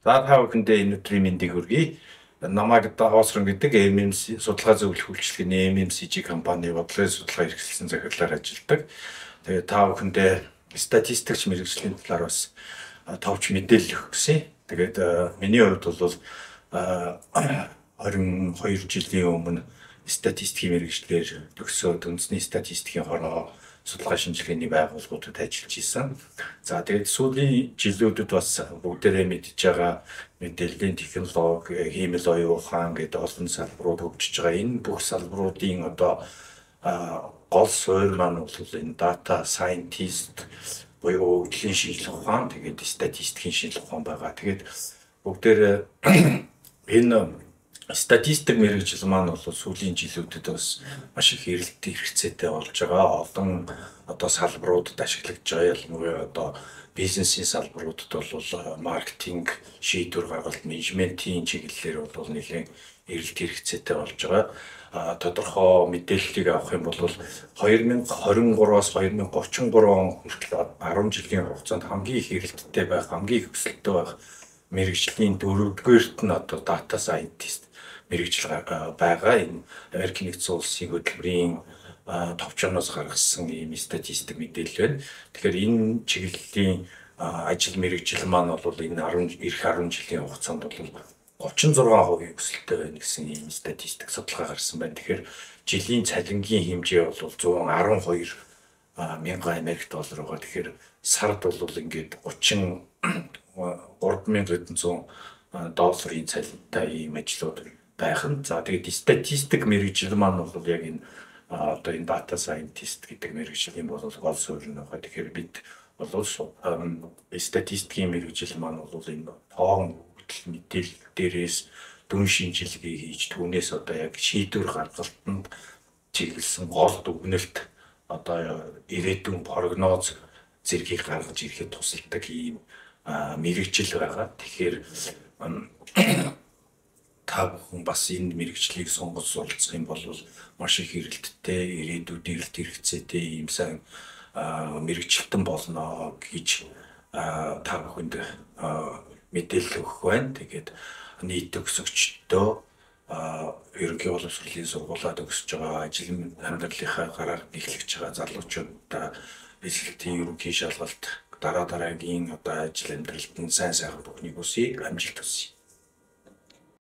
За та бүхэндээ энэ өдрийн мэндийг хүргэе. Намайг Даосрон гэдэг MMC судалгаа зөвлөх үйлчилгээний MMCG компани бодлогын судалгаа эрхлэлсэн захирлаар ажилладаг. Тэгээд та бүхэндээ статистикч мэргэжлийн талаар бас товч мэдээлэл өгөх гэсэн. Тэгээд миний хувьд бол 22 жилийн өмнө статистикийн мэргэжлэр төгсөөд үндэсний статистикийн хороо судалгаа шинжилгээний байгууллагуудад ажиллаж исэн. За тэгээд сүүлийн жилүүдэд бас бүгдээрээ мэдж байгаа мэдээллийн технологи, хиймэл оюун ухаан гэдэг олон салбарууд хөгжиж байгаа. Энэ бүх салбаруудын одоо гол суурь маань бол энэ data scientist буюу хөтлийн шинжилгээ ухаан, тэгээд статистикийн шинжилгээ ухаан байгаа. Тэгээд бүгдээрээ энэ статистик мэргэжил маань бол сүүлийн жилүүдэд бас маш их хэрэгцээтэй болж байгаа. Олон одоо салбаруудад ашиглагдж байгаа. Ялангуяа одоо бизнесийн салбаруудад бол маркетинг, шийдвэр гаргалт, менежментийн чиглэлээр бол нэлээд хэрэгцээтэй болж байгаа. Тодорхой мэдээллийг авах юм бол 2023-аас 2033 он хүртэл 10 жилийн хугацаанд хамгийн их эрэлттэй байх, хамгийн их өсөлттэй байх мэргэжлийн дөрөвдүгээрт нь одоо data scientist мэргэжил байгаа. Энэ Америкийн нэгдсэн улсын хөтөлбөрийн товчоноос гаргасан ийм статистик мэдээлэл байна. Тэгэхээр энэ чиглэлийн ажил мэргэжил маань бол энэ эх 10 жилийн хугацаанд бол 36% өсөлттэй байна гэсэн ийм статистик судалгаа гарсан байна. Тэгэхээр жилийн цалингийн хэмжээ бол 112 мянган Америк доллар байгаа. Тэгэхээр сард бол ингээд 33,700 долларын цалинтай ийм ажлууд байх нь. За тэгээд статистик мэргэжил маань бол яг энэ одоо энэ data scientist гэдэг мэргэжлийн бол гол суурь нь байгаа. Тэгэхээр бид бол статистикийн мэргэжил маань бол энэ тоон мэдээлэл дээрээс дүн шинжилгээ хийж түүнээс одоо яг шийдвэр гаргалтанд чиглэсэн гол дүгнэлт одоо ирээдүйн прогноз зэргийг гаргаж ирэхэд тусалдаг ийм мэргэжил байгаа. Тэгэхээр та бүхэн бас энэ мэргэжлийг сонгож суралцах юм бол маш их эрэлттэй, ирээдүйд эрэлт хэрэгцээтэй ийм сайн мэргэжилтэн болно гэж та бүхэнд мэдээлэл өгөх байна. Тэгээд нийт төгсөгчдөө ерөнхий боловсролын сургуулиуд төгсөж байгаа, ажил амьдралынхаа гараар эхлэж байгаа залуучуудаа бэлгэлтийн ерөнхий шалгалт дараагийн одоо ажил амьдралд нь сайн сайхан бүхнийг хүсье, амжилт хүсье.